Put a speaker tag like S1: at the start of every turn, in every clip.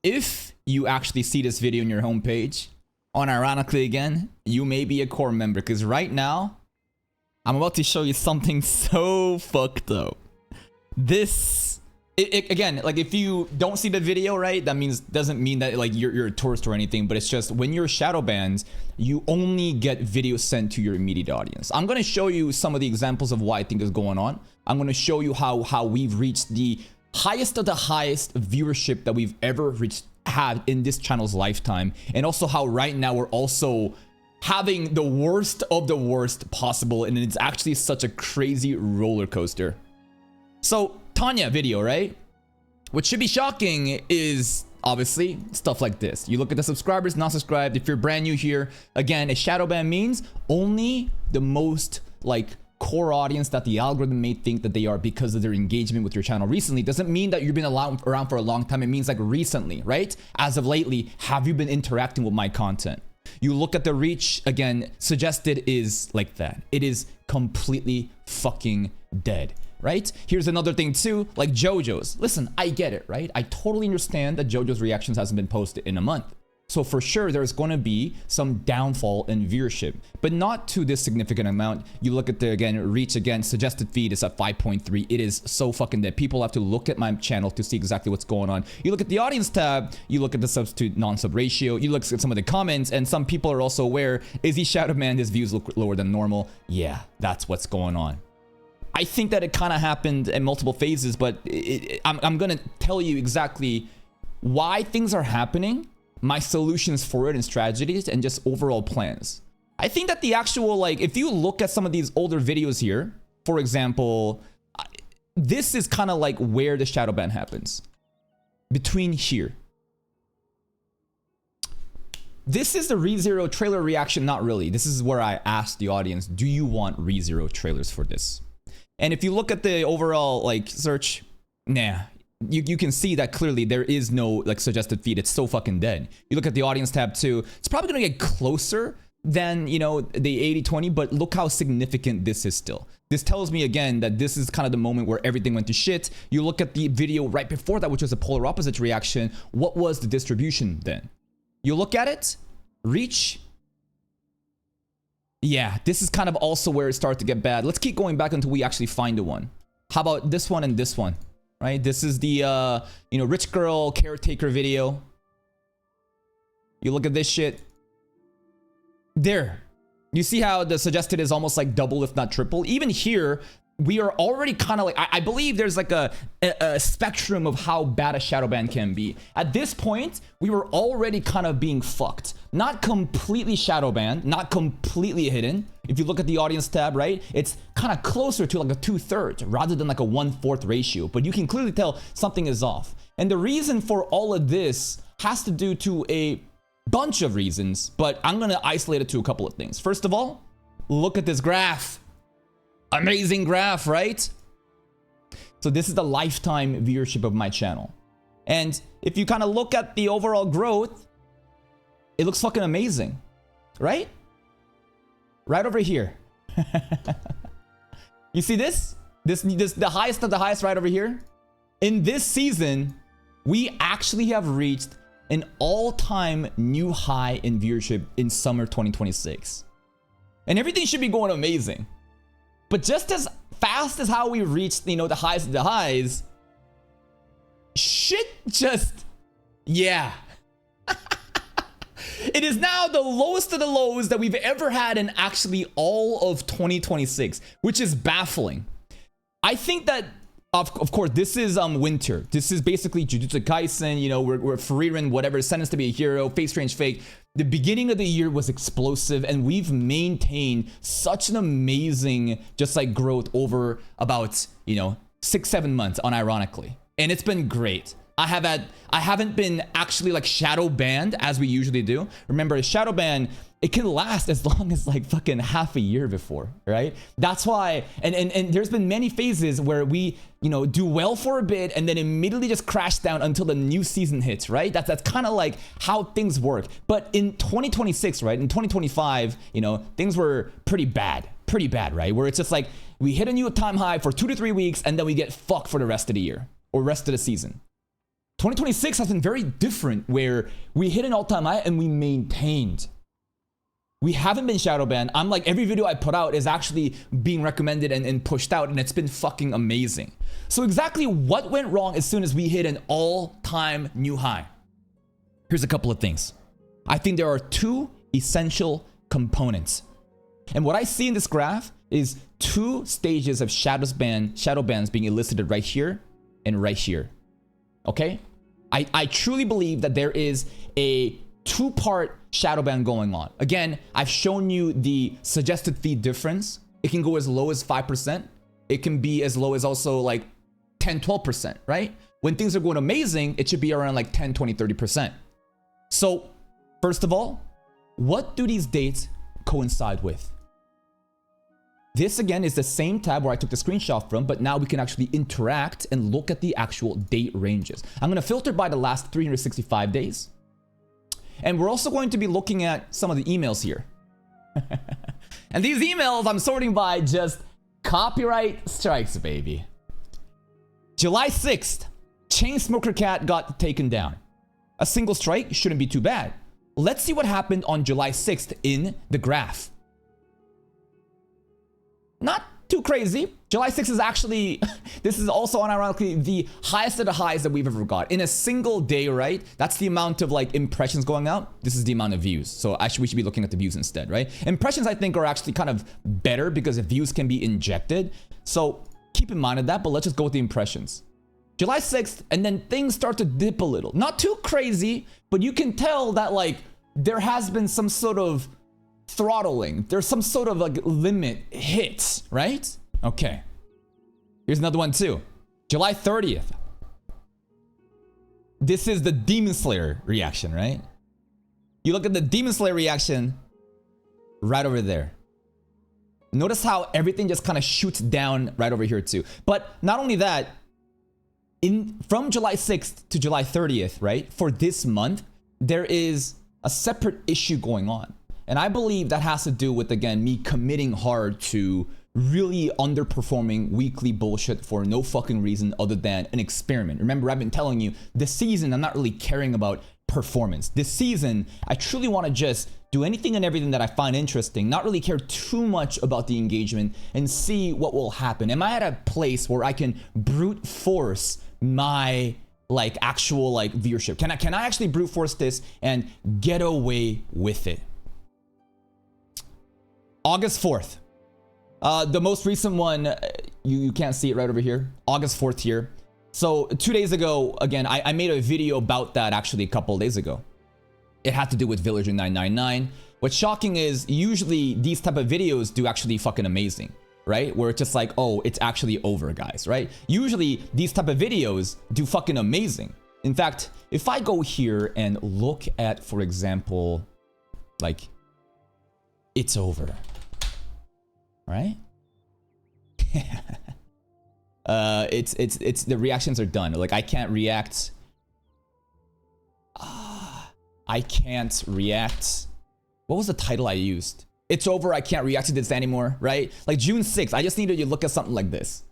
S1: if you actually see this video on your homepage, unironically again, you may be a core member, because right now, I'm about to show you something so fucked up. This, again, like if you don't see the video, right, that doesn't mean that like you're a tourist or anything, but it's just when you're shadow banned, you only get videos sent to your immediate audience. I'm gonna show you some of the examples of what I think is going on. I'm gonna show you how we've reached the highest of the highest viewership that we've ever had in this channel's lifetime, and also how right now we're also having the worst of the worst possible, and it's actually such a crazy roller coaster. So Tanya video, right? What should be shocking is obviously stuff like this. You look at the subscribers, not subscribed. If you're brand new here, again, a shadow ban means only the most like core audience that the algorithm may think that they are because of their engagement with your channel recently. Doesn't mean that you've been around for a long time. It means like recently, right? As of lately, have you been interacting with my content? You look at the reach, again, suggested is like that. It is completely fucking dead, right? Here's another thing too, like JoJo's. Listen, I get it, right? I totally understand that JoJo's reactions hasn't been posted in a month. So for sure, there's going to be some downfall in viewership, but not to this significant amount. You look at the, again, reach, again, suggested feed is at 5.3. It is so fucking dead. People have to look at my channel to see exactly what's going on. You look at the audience tab, you look at the subs to non-sub ratio, you look at some of the comments, and some people are also aware, is he shadow banned? His views look lower than normal. Yeah, that's what's going on. I think that it kind of happened in multiple phases, but I'm going to tell you exactly why things are happening, my solutions for it and strategies, and just overall plans. I think that the actual, like, if you look at some of these older videos here, for example, this is kind of like where the shadow ban happens. Between here. This is the ReZero trailer reaction, not really. This is where I asked the audience, do you want ReZero trailers for this? And if you look at the overall, like, search, nah. You can see that clearly there is no like suggested feed. It's so fucking dead. You look at the audience tab too. It's probably gonna get closer than, you know, the 80-20, but look how significant this is still. This tells me again that this is kind of the moment where everything went to shit. You look at the video right before that, which was a polar opposite reaction. What was the distribution then? You look at it, reach. Yeah, this is kind of also where it started to get bad. Let's keep going back until we actually find the one. How about this one and this one? Right, this is the you know, rich girl caretaker video. You look at this shit. There, you see how the suggested is almost like double, if not triple. Even here, we are already kind of like, I believe there's like a spectrum of how bad a shadow ban can be. At this point, we were already kind of being fucked. Not completely shadow banned, not completely hidden. If you look at the audience tab, right, it's kind of closer to like a 2/3 rather than like a 1/4 ratio. But you can clearly tell something is off. And the reason for all of this has to do to a bunch of reasons, but I'm going to isolate it to a couple of things. First of all, look at this graph. Amazing graph, right? So this is the lifetime viewership of my channel. And if you kind of look at the overall growth, it looks fucking amazing, right? Right over here. You see this? This the highest of the highest right over here. In this season, we actually have reached an all-time new high in viewership in summer 2026. And everything should be going amazing. But just as fast as how we reached, you know, the highs of the highs, shit just, yeah. It is now the lowest of the lows that we've ever had in actually all of 2026, which is baffling. I think that, of course, this is winter. This is basically Jujutsu Kaisen, you know, we're Frieren, whatever, sentenced to be a hero, face strange fake. The beginning of the year was explosive, and we've maintained such an amazing, just like growth over about, you know, 6-7 months, unironically. And it's been great. I haven't been actually like shadow banned as we usually do. Remember, a shadow ban, it can last as long as like fucking half a year before, right? That's why, and there's been many phases where we, you know, do well for a bit and then immediately just crash down until the new season hits, right? That's kind of like how things work. But in 2026, right? In 2025, you know, things were pretty bad, right? Where it's just like, we hit a new time high for 2 to 3 weeks and then we get fucked for the rest of the year or rest of the season. 2026 has been very different, where we hit an all-time high and we maintained. We haven't been shadow banned. I'm like, every video I put out is actually being recommended and pushed out, and it's been fucking amazing. So exactly what went wrong as soon as we hit an all-time new high? Here's a couple of things. I think there are two essential components. And what I see in this graph is two stages of shadow bans being elicited right here and right here. Okay? I truly believe that there is a two-part shadow ban going on. Again, I've shown you the suggested fee difference. It can go as low as 5%. It can be as low as also like 10, 12%, right? When things are going amazing, it should be around like 10, 20, 30%. So, first of all, what do these dates coincide with? This again is the same tab where I took the screenshot from, but now we can actually interact and look at the actual date ranges. I'm going to filter by the last 365 days. And we're also going to be looking at some of the emails here. And these emails I'm sorting by just copyright strikes, baby. July 6th, Chainsmoker Cat got taken down. A single strike shouldn't be too bad. Let's see what happened on July 6th in the graph. Not too crazy. July 6th is actually, this is also unironically the highest of the highs that we've ever got. In a single day, right? That's the amount of like impressions going out. This is the amount of views. So actually we should be looking at the views instead, right? Impressions I think are actually kind of better because the views can be injected. So keep in mind of that, but let's just go with the impressions. July 6th, and then things start to dip a little. Not too crazy, but you can tell that like there has been some sort of throttling. There's some sort of like limit hit, right? Okay. Here's another one too. July 30th. This is the Demon Slayer reaction, right? You look at the Demon Slayer reaction right over there. Notice how everything just kind of shoots down right over here too. But not only that, from July 6th to July 30th, right? For this month, there is a separate issue going on. And I believe that has to do with, again, me committing hard to really underperforming weekly bullshit for no fucking reason other than an experiment. Remember, I've been telling you, this season, I'm not really caring about performance. This season, I truly want to just do anything and everything that I find interesting, not really care too much about the engagement, and see what will happen. Am I at a place where I can brute force my like actual like viewership? Can I actually brute force this and get away with it? August 4th. The most recent one, you can't see it right over here. August 4th here. So 2 days ago, again, I made a video about that actually a couple of days ago. It had to do with Villager 999. What's shocking is usually these type of videos do actually fucking amazing, right? Where it's just like, oh, it's actually over, guys, right? Usually these type of videos do fucking amazing. In fact, if I go here and look at, for example, like, it's over. Right? It's the reactions are done. Like I can't react. I can't react. What was the title I used? It's over. I can't react to this anymore. Right? Like June 6th. I just needed you to look at something like this.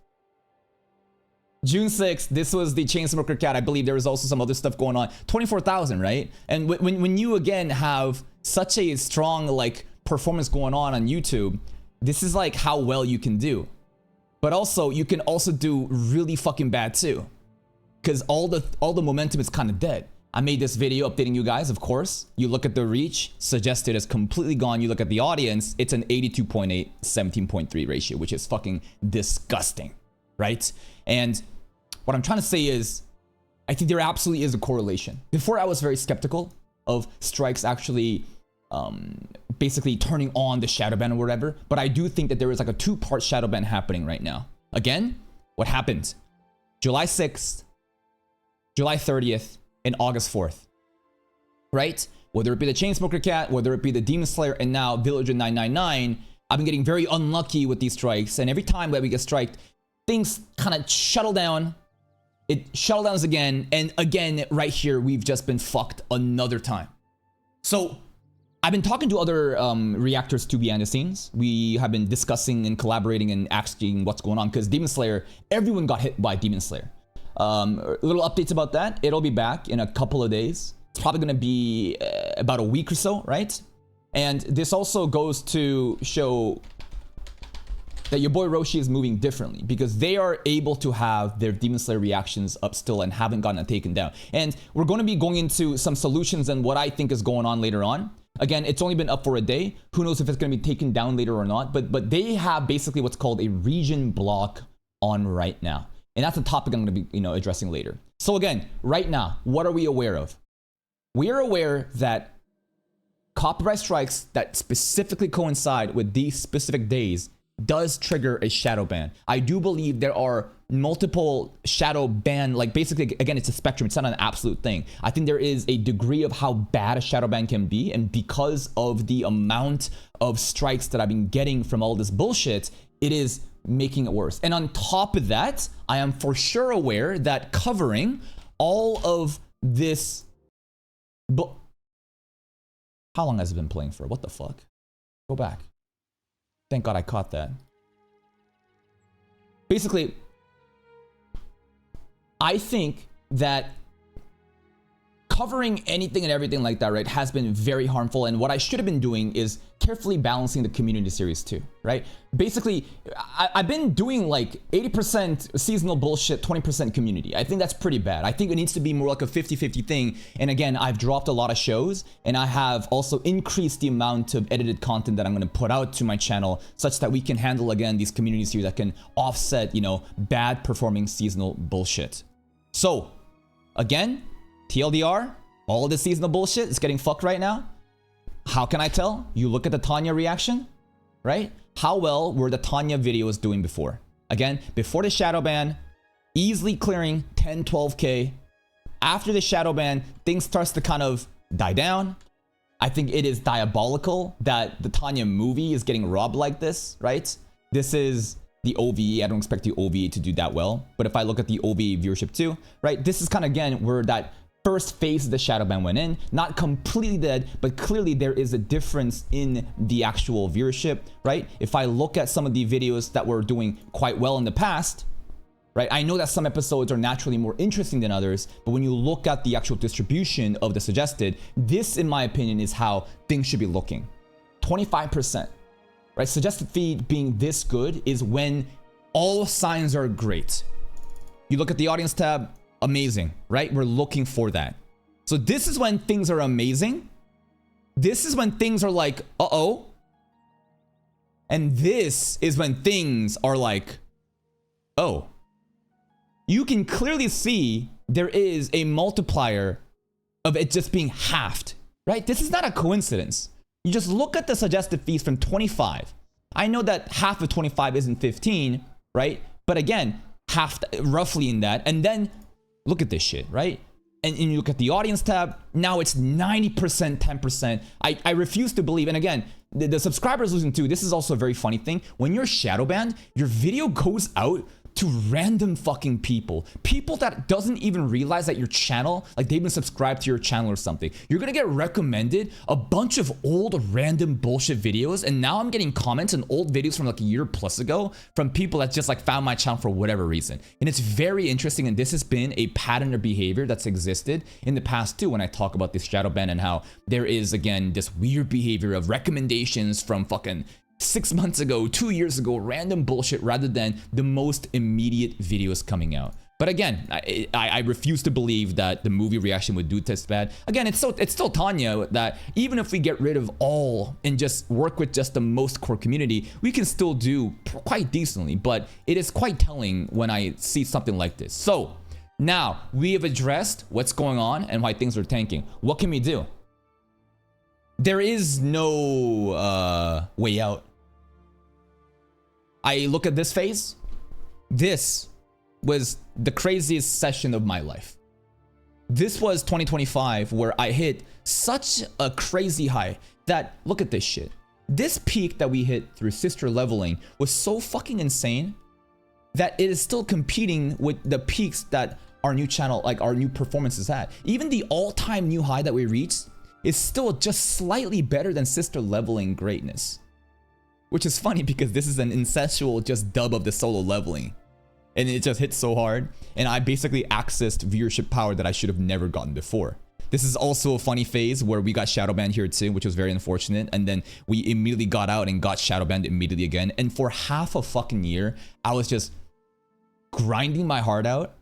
S1: June 6th. This was the Chainsmoker Cat. I believe there was also some other stuff going on. 24,000. Right? And when you again have such a strong like performance going on YouTube. This is like how well you can do. But also, you can also do really fucking bad too. Because all the momentum is kind of dead. I made this video updating you guys, of course. You look at the reach, suggested is completely gone. You look at the audience, it's an 82.8, 17.3 ratio, which is fucking disgusting, right? And what I'm trying to say is, I think there absolutely is a correlation. Before I was very skeptical of strikes actually basically turning on the shadow ban or whatever, but I do think that there is like a two-part shadow ban happening right now. Again, what happened? July 6th, July 30th, and August 4th, right? Whether it be the Chainsmoker Cat, whether it be the Demon Slayer, and now Villager 999, I've been getting very unlucky with these strikes, and every time that we get striked, things kind of shuttle down. It shuttle downs again, and again, right here, we've just been fucked another time. So I've been talking to other reactors to behind the scenes. We have been discussing and collaborating and asking what's going on because Demon Slayer, everyone got hit by Demon Slayer. Little updates about that. It'll be back in a couple of days. It's probably going to be about a week or so, right? And this also goes to show that your boy Roshi is moving differently because they are able to have their Demon Slayer reactions up still and haven't gotten it taken down. And we're going to be going into some solutions and what I think is going on later on. Again, it's only been up for a day. Who knows if it's going to be taken down later or not, but they have basically what's called a region block on right now. And that's a topic I'm going to be, addressing later. So again, right now, what are we aware of? We are aware that copyright strikes that specifically coincide with these specific days does trigger a shadow ban. I do believe there are multiple shadow ban, like basically, again, it's a spectrum. It's not an absolute thing. I think there is a degree of how bad a shadow ban can be. And because of the amount of strikes that I've been getting from all this bullshit, it is making it worse. And on top of that, I am for sure aware that covering all of this, how long has it been playing for? What the fuck? Go back. Thank God I caught that. Basically, I think that covering anything and everything like that, right, has been very harmful. And what I should have been doing is carefully balancing the community series too, right? Basically, I've been doing like 80% seasonal bullshit, 20% community. I think that's pretty bad. I think it needs to be more like a 50-50 thing. And again, I've dropped a lot of shows and I have also increased the amount of edited content that I'm going to put out to my channel such that we can handle, again, these community series that can offset, bad performing seasonal bullshit. So, again, TLDR, all of the seasonal bullshit is getting fucked right now. How can I tell? You look at the Tanya reaction, right? How well were the Tanya videos doing before? Again, before the shadow ban, easily clearing 10, 12K. After the shadow ban, things starts to kind of die down. I think it is diabolical that the Tanya movie is getting robbed like this, right? This is the OVE. I don't expect the OVE to do that well. But if I look at the OVE viewership too, right? This is kind of, again, where that first phase of the shadow ban went in. Not completely dead, but clearly there is a difference in the actual viewership, right? If I look at some of the videos that were doing quite well in the past, right? I know that some episodes are naturally more interesting than others, but when you look at the actual distribution of the suggested, this, in my opinion, is how things should be looking. 25%, right? Suggested feed being this good is when all signs are great. You look at the audience tab, amazing, right? We're looking for that. So this is when things are amazing. This is when things are like, uh-oh. And this is when things are like, oh. You can clearly see there is a multiplier of it just being halved, right? This is not a coincidence. You just look at the suggested fees from 25. I know that half of 25 isn't 15, right? But again, half roughly in that. And then look at this shit, right? And you look at the audience tab, now it's 90%, 10%. I refuse to believe, and again, the subscribers losing too, this is also a very funny thing. When you're shadow banned, your video goes out to random fucking people that doesn't even realize that your channel, like they've been subscribed to your channel or something. You're gonna get recommended a bunch of old random bullshit videos, and now I'm getting comments on old videos from like a year plus ago from people that just like found my channel for whatever reason. And it's very interesting, and this has been a pattern of behavior that's existed in the past too when I talk about this shadow ban and how there is, again, this weird behavior of recommendations from fucking 6 months ago, 2 years ago, random bullshit rather than the most immediate videos coming out. But again, I refuse to believe that the movie reaction would do this bad. Again, it's still Tanya that even if we get rid of all and just work with just the most core community, we can still do quite decently. But it is quite telling when I see something like this. So now we have addressed what's going on and why things are tanking. What can we do? There is no way out. I look at this phase. This was the craziest session of my life. This was 2025 where I hit such a crazy high that, look at this shit. This peak that we hit through sister leveling was so fucking insane that it is still competing with the peaks that our new channel, like our new performances had. Even the all-time new high that we reached is still just slightly better than sister leveling greatness. Which is funny because this is an incestual just dub of the solo leveling. And it just hit so hard. And I basically accessed viewership power that I should have never gotten before. This is also a funny phase where we got shadow banned here too, which was very unfortunate. And then we immediately got out and got shadow banned immediately again. And for half a fucking year, I was just grinding my heart out.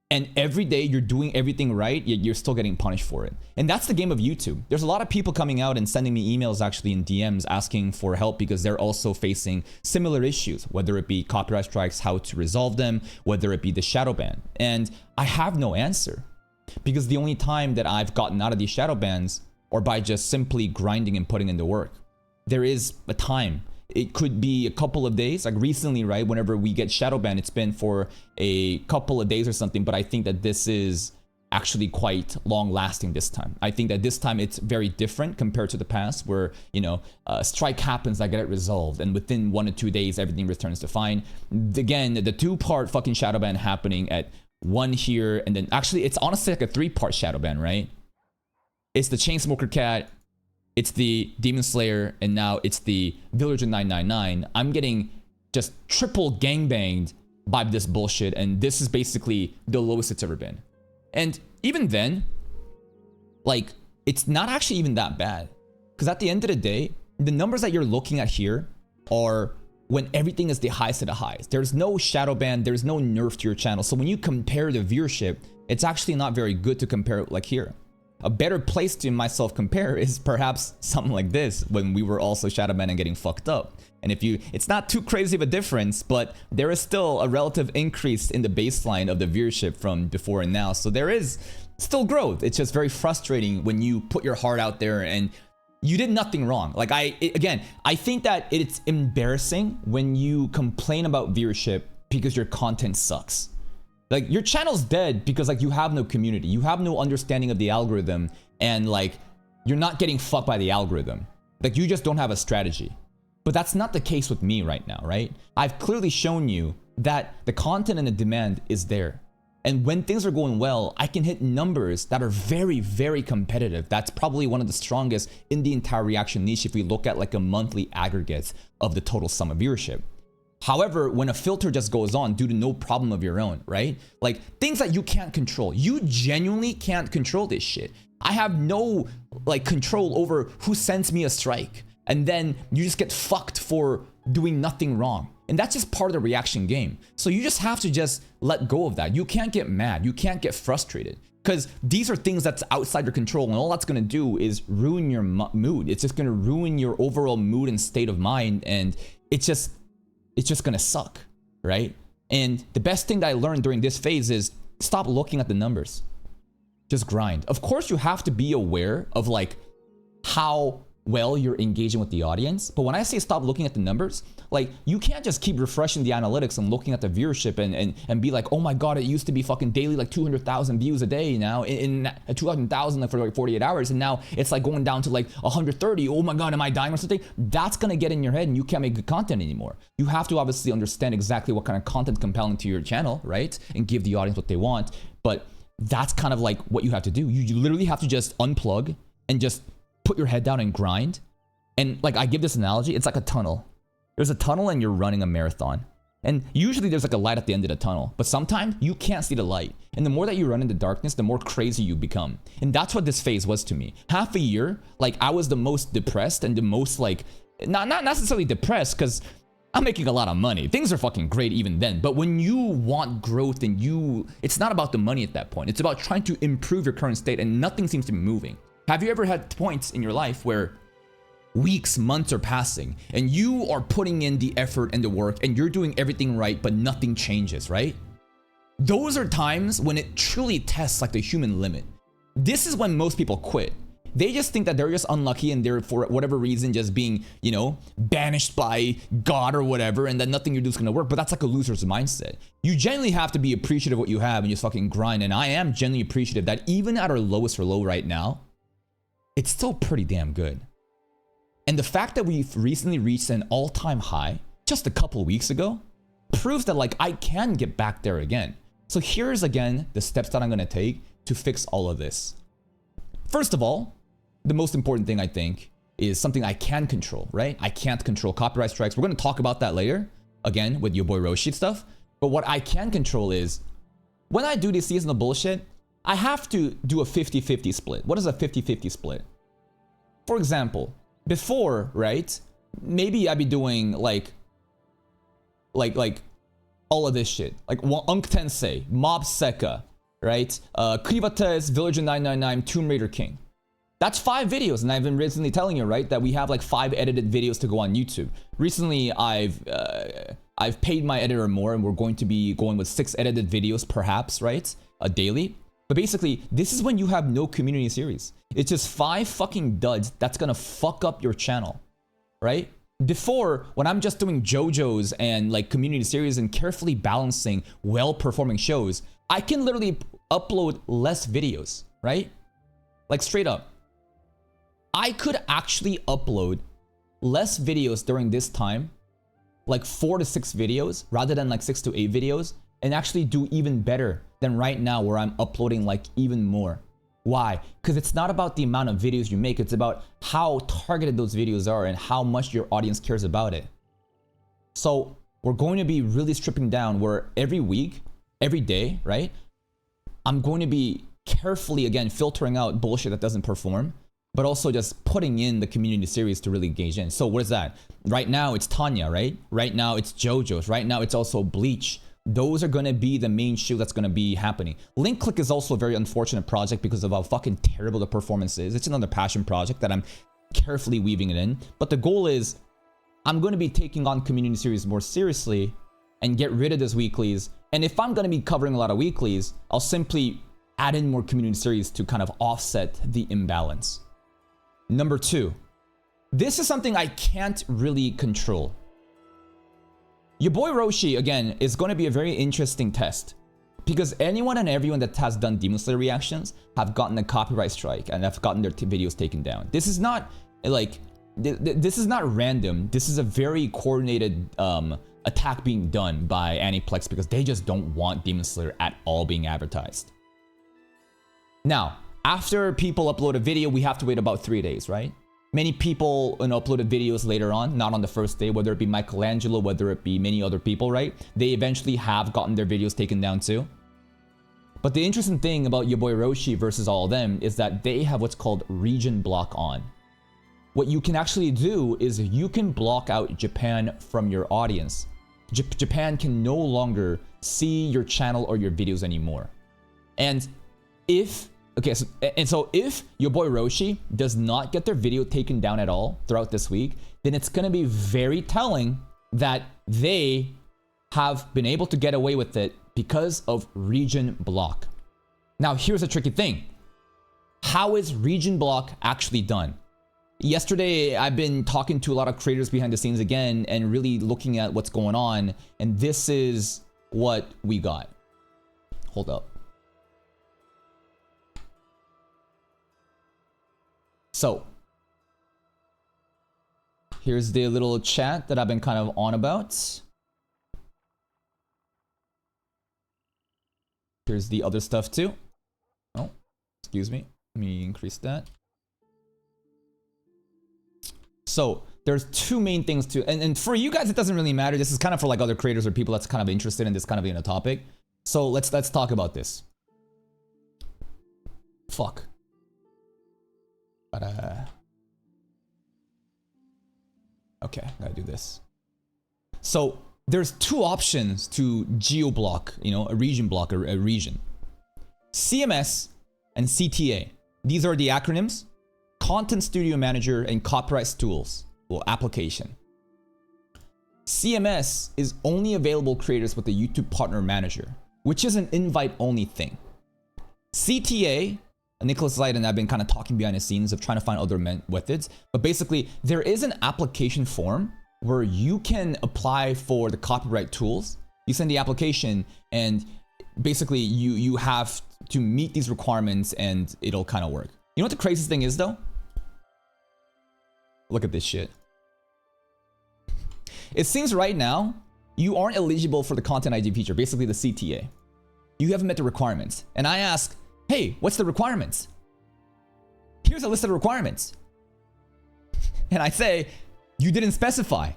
S1: And every day you're doing everything right, yet you're still getting punished for it. And that's the game of YouTube. There's a lot of people coming out and sending me emails actually in DMs asking for help because they're also facing similar issues, whether it be copyright strikes, how to resolve them, whether it be the shadow ban. And I have no answer because the only time that I've gotten out of these shadow bans or by just simply grinding and putting in the work. There is a time. It could be a couple of days, like recently, right? Whenever we get shadow banned, it's been for a couple of days or something, but I think that this is actually quite long lasting this time. I think that this time it's very different compared to the past where, you know, strike happens, I get it resolved, and within 1 to 2 days, everything returns to fine. Again, the 2-part fucking shadow ban happening at 1 here, and then actually it's honestly like a 3-part shadow ban, right? It's the Chainsmoker Cat, it's the Demon Slayer, and now it's the Villager 999. I'm getting just triple gangbanged by this bullshit, and this is basically the lowest it's ever been. And even then, like, it's not actually even that bad. Because at the end of the day, the numbers that you're looking at here are when everything is the highest of the highs. There's no shadow ban, there's no nerf to your channel. So when you compare the viewership, it's actually not very good to compare it like here. A better place to myself compare is perhaps something like this when we were also shadow banned and getting fucked up. And if you, it's not too crazy of a difference, but there is still a relative increase in the baseline of the viewership from before and now. So there is still growth. It's just very frustrating when you put your heart out there and you did nothing wrong. Like again, I think that it's embarrassing when you complain about viewership because your content sucks. Like, your channel's dead because, like, you have no community. You have no understanding of the algorithm, and, like, you're not getting fucked by the algorithm. Like, you just don't have a strategy. But that's not the case with me right now, right? I've clearly shown you that the content and the demand is there. And when things are going well, I can hit numbers that are very, very competitive. That's probably one of the strongest in the entire reaction niche if we look at, like, a monthly aggregate of the total sum of viewership. However, when a filter just goes on due to no problem of your own, right? Like, things that you can't control. You genuinely can't control this shit. I have no, like, control over who sends me a strike. And then you just get fucked for doing nothing wrong. And that's just part of the reaction game. So you just have to just let go of that. You can't get mad. You can't get frustrated. Because these are things that's outside your control. And all that's going to do is ruin your mood. It's just going to ruin your overall mood and state of mind. And it's just gonna suck, right? And the best thing that I learned during this phase is stop looking at the numbers. Just grind. Of course, you have to be aware of, like, how well you're engaging with the audience. But when I say stop looking at the numbers, like, you can't just keep refreshing the analytics and looking at the viewership and be like, oh my God, it used to be fucking daily like 200,000 views a day now in 200,000 for like 48 hours. And now it's like going down to like 130. Oh my God, am I dying or something? That's gonna get in your head and you can't make good content anymore. You have to obviously understand exactly what kind of content compelling to your channel, right? And give the audience what they want. But that's kind of like what you have to do. You literally have to just unplug and just put your head down and grind. And like, I give this analogy, it's like a tunnel. There's a tunnel and you're running a marathon. And usually there's like a light at the end of the tunnel, but sometimes you can't see the light. And the more that you run into darkness, the more crazy you become. And that's what this phase was to me. Half a year, like, I was the most depressed and the most, like, not necessarily depressed because I'm making a lot of money. Things are fucking great even then. But when you want growth and it's not about the money at that point. It's about trying to improve your current state and nothing seems to be moving. Have you ever had points in your life where weeks, months are passing and you are putting in the effort and the work and you're doing everything right, but nothing changes, right? Those are times when it truly tests like the human limit. This is when most people quit. They just think that they're just unlucky and they're, for whatever reason, just being, you know, banished by God or whatever, and that nothing you do is gonna work. But that's like a loser's mindset. You genuinely have to be appreciative of what you have and just fucking grind. And I am genuinely appreciative that even at our lowest or low right now, it's still pretty damn good. And the fact that we've recently reached an all-time high just a couple of weeks ago proves that, like, I can get back there again. So here's again the steps that I'm gonna take to fix all of this. First of all, the most important thing I think is something I can control, right? I can't control copyright strikes. We're gonna talk about that later, again, with your boy Roshi stuff. But what I can control is when I do this seasonal bullshit, I have to do a 50-50 split. What is a 50-50 split? For example, before, right? Maybe I'd be doing like all of this shit. Like Unk Tensei, Mob Sekka, right? Krivates, Villager 999, Tomb Raider King. That's 5 videos, and I've been recently telling you, right, that we have like 5 edited videos to go on YouTube. Recently, I've paid my editor more, and we're going to be going with 6 edited videos, perhaps, right, daily. But basically, this is when you have no community series. It's just 5 fucking duds that's gonna fuck up your channel, right? Before, when I'm just doing JoJo's and like community series and carefully balancing well-performing shows, I can literally upload less videos, right? Like straight up. I could actually upload less videos during this time, like 4 to 6 videos, rather than like 6 to 8 videos, and actually do even better than right now where I'm uploading like even more. Why? Because it's not about the amount of videos you make, it's about how targeted those videos are and how much your audience cares about it. So we're going to be really stripping down where every week, every day, right? I'm going to be carefully, again, filtering out bullshit that doesn't perform, but also just putting in the community series to really engage in. So what is that? Right now it's Tanya, right? Right now it's JoJo's. Right now it's also Bleach. Those are going to be the main show that's going to be happening. Link Click is also a very unfortunate project because of how fucking terrible the performance is. It's another passion project that I'm carefully weaving it in. But the goal is I'm going to be taking on community series more seriously and get rid of these weeklies. And if I'm going to be covering a lot of weeklies, I'll simply add in more community series to kind of offset the imbalance. Number 2, this is something I can't really control. Your boy Roshi, again, is going to be a very interesting test because anyone and everyone that has done Demon Slayer reactions have gotten a copyright strike and have gotten their videos taken down. This is not like, this is not random. This is a very coordinated attack being done by Aniplex because they just don't want Demon Slayer at all being advertised. Now, after people upload a video, we have to wait about 3 days, right? Many people uploaded videos later on, not on the first day, whether it be Michelangelo, whether it be many other people, right? They eventually have gotten their videos taken down too. But the interesting thing about your boy Roshi versus all of them is that they have what's called region block on. What you can actually do is you can block out Japan from your audience. Japan can no longer see your channel or your videos anymore. And if if your boy Roshi does not get their video taken down at all throughout this week, then it's going to be very telling that they have been able to get away with it because of region block. Now, here's a tricky thing. How is region block actually done? Yesterday, I've been talking to a lot of creators behind the scenes again and really looking at what's going on, and this is what we got. Hold up. So, here's the little chat that I've been kind of on about. Here's the other stuff too. Oh, excuse me. Let me increase that. So, there's 2 main things to, and for you guys, it doesn't really matter. This is kind of for like other creators or people that's kind of interested in this kind of a topic. So, let's talk about this. Fuck. Okay, gotta do this. So there's 2 options to geo block, a region block, a region. CMS and CTA. These are the acronyms: Content Studio Manager and Copyright Tools, or application. CMS is only available creators with a YouTube Partner Manager, which is an invite-only thing. CTA, Nicholas Light and I've been kind of talking behind the scenes of trying to find other methods, but basically there is an application form where you can apply for the copyright tools. You send the application and basically you have to meet these requirements and it'll kind of work. You know what the craziest thing is though? Look at this shit. It seems right now you aren't eligible for the Content ID feature, basically the CTA. You haven't met the requirements. And I ask, hey, what's the requirements? Here's a list of the requirements. And I say, you didn't specify.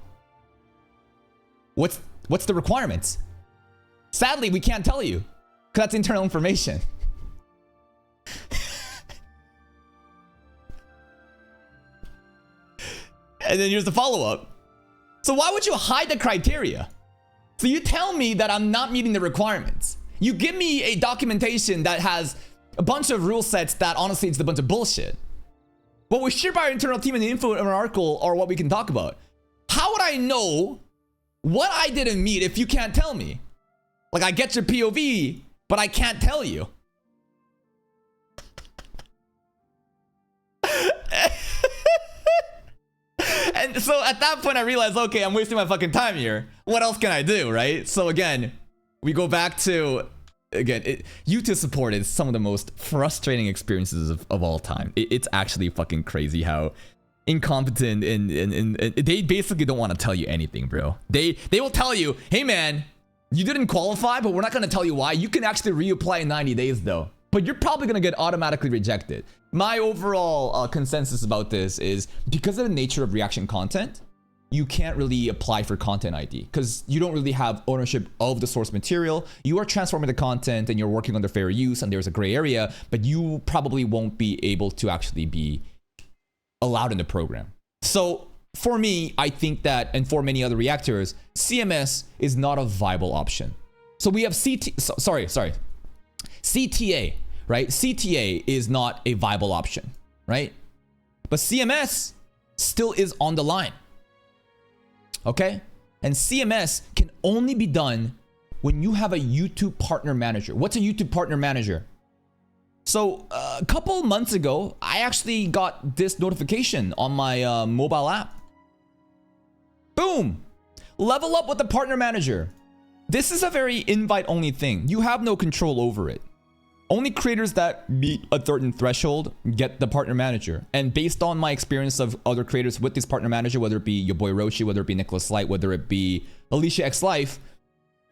S1: What's the requirements? Sadly, we can't tell you because that's internal information. And then here's the follow-up. So why would you hide the criteria? So you tell me that I'm not meeting the requirements. You give me a documentation that has a bunch of rule sets that honestly it's a bunch of bullshit. What we share by our internal team and the info in our article are what we can talk about. How would I know what I didn't meet if you can't tell me? Like, I get your POV, but I can't tell you. And so at that point I realized, okay, I'm wasting my fucking time here. What else can I do, right? So again, we go back to, YouTube support is some of the most frustrating experiences of all time. It's actually fucking crazy how incompetent and they basically don't want to tell you anything, bro. They will tell you, hey man, you didn't qualify, but we're not going to tell you why. You can actually reapply in 90 days though. But you're probably going to get automatically rejected. My overall consensus about this is because of the nature of reaction content, you can't really apply for content ID because you don't really have ownership of the source material. You are transforming the content and you're working under fair use and there's a gray area, but you probably won't be able to actually be allowed in the program. So for me, I think that, and for many other reactors, CMS is not a viable option. So we have CTA, right? CTA is not a viable option, right? But CMS still is on the line. Okay? And CMS can only be done when you have a YouTube partner manager. What's a YouTube partner manager? So a couple months ago, I actually got this notification on my mobile app. Boom! Level up with the partner manager. This is a very invite-only thing. You have no control over it. Only creators that meet a certain threshold get the partner manager. And based on my experience of other creators with this partner manager, whether it be your boy Roshi, whether it be Nicholas Light, whether it be Alicia X Life,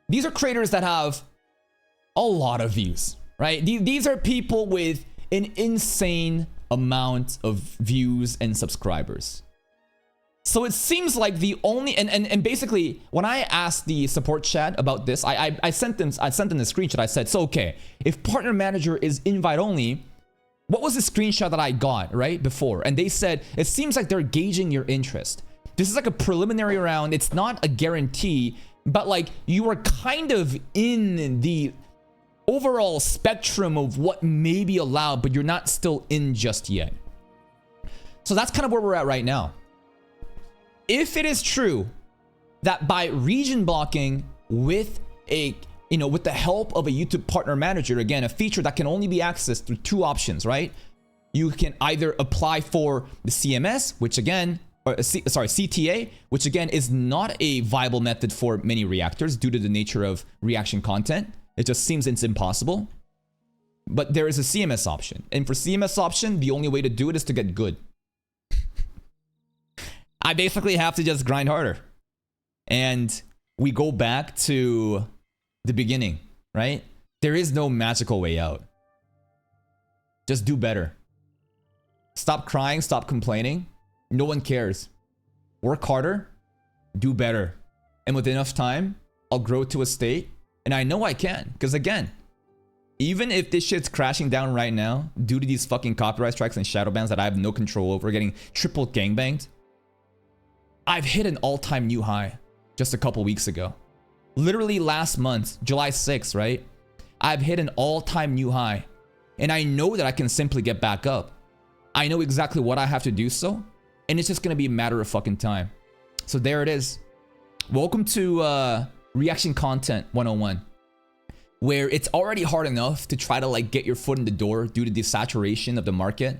S1: these are creators that have a lot of views, right? These are people with an insane amount of views and subscribers. So it seems like the only, and basically when I asked the support chat about this, I sent them the screenshot. I said, so okay, if partner manager is invite only, what was the screenshot that I got right before? And they said, it seems like they're gauging your interest. This is like a preliminary round. It's not a guarantee, but like you are kind of in the overall spectrum of what may be allowed, but you're not still in just yet. So that's kind of where we're at right now. If it is true that by region blocking with with the help of a YouTube partner manager, again, a feature that can only be accessed through two options, right? You can either apply for the CMS, which again, CTA, which again is not a viable method for many reactors due to the nature of reaction content. It just seems it's impossible. But there is a CMS option. And for CMS option, the only way to do it is to get good. I basically have to just grind harder. And we go back to the beginning, right? There is no magical way out. Just do better. Stop crying, stop complaining. No one cares. Work harder, do better. And with enough time, I'll grow to a state. And I know I can. Because again, even if this shit's crashing down right now due to these fucking copyright strikes and shadow bans that I have no control over, getting triple gangbanged, I've hit an all-time new high just a couple weeks ago. Literally last month, July 6th, right? I've hit an all-time new high. And I know that I can simply get back up. I know exactly what I have to do so. And it's just going to be a matter of fucking time. So there it is. Welcome to Reaction Content 101. Where it's already hard enough to try to like get your foot in the door due to the saturation of the market.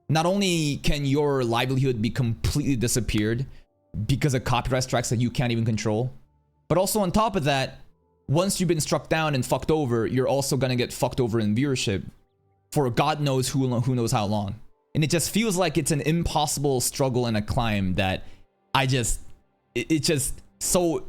S1: Not only can your livelihood be completely disappeared because of copyright strikes that you can't even control, but also on top of that, once you've been struck down and fucked over, you're also gonna get fucked over in viewership for God knows who knows how long. And it just feels like it's an impossible struggle and a climb that it's just so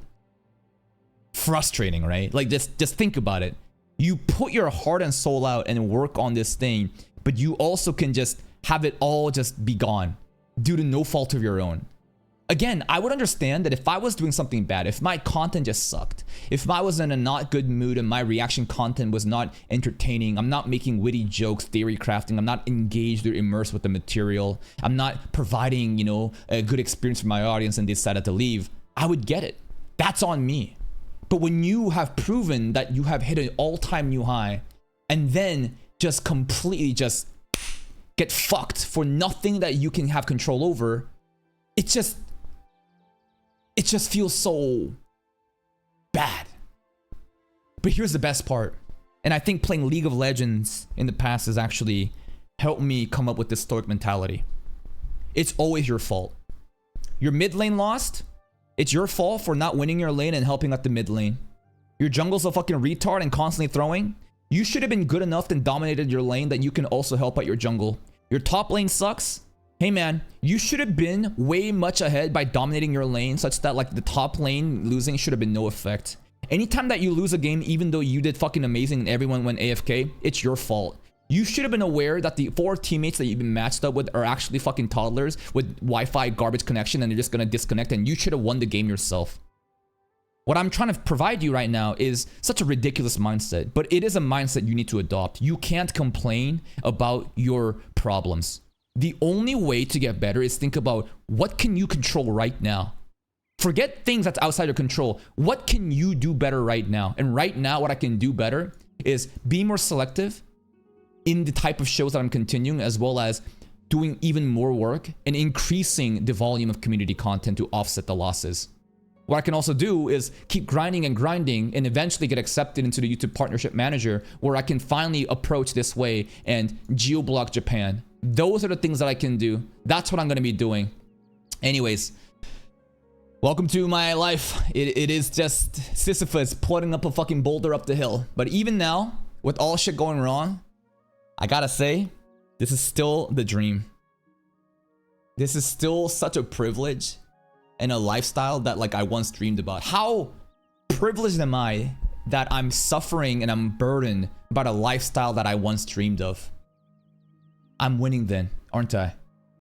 S1: frustrating, right? Like just think about it. You put your heart and soul out and work on this thing, but you also can just have it all just be gone due to no fault of your own. Again, I would understand that if I was doing something bad, if my content just sucked, if I was in a not good mood and my reaction content was not entertaining, I'm not making witty jokes, theory crafting, I'm not engaged or immersed with the material, I'm not providing, you know, a good experience for my audience and they decided to leave, I would get it. That's on me. But when you have proven that you have hit an all-time new high and then just completely just get fucked for nothing that you can have control over, it just feels so bad. But here's the best part. And I think playing League of Legends in the past has actually helped me come up with this stoic mentality. It's always your fault. Your mid lane lost. It's your fault for not winning your lane and helping out the mid lane. Your jungle's a fucking retard and constantly throwing. You should have been good enough and dominated your lane that you can also help out your jungle. Your top lane sucks. Hey man, you should have been way much ahead by dominating your lane such that like the top lane losing should have been no effect. Anytime that you lose a game, even though you did fucking amazing and everyone went AFK, it's your fault. You should have been aware that the 4 teammates that you've been matched up with are actually fucking toddlers with Wi-Fi garbage connection and they're just gonna disconnect and you should have won the game yourself. What I'm trying to provide you right now is such a ridiculous mindset, but it is a mindset you need to adopt. You can't complain about your problems. The only way to get better is think about what can you control right now. Forget things that's outside your control. What can you do better right now? And right now, what I can do better is be more selective in the type of shows that I'm continuing, as well as doing even more work and increasing the volume of community content to offset the losses. What I can also do is keep grinding and eventually get accepted into the YouTube Partnership Manager, where I can finally approach this way and geo-block Japan. Those are the things that I can do. That's what I'm going to be doing. Anyways, welcome to my life. It is just Sisyphus putting up a fucking boulder up the hill. But even now, with all shit going wrong, I gotta say, this is still the dream. This is still such a privilege and a lifestyle that like I once dreamed about. How privileged am I that I'm suffering and I'm burdened by a lifestyle that I once dreamed of? I'm winning then, aren't I?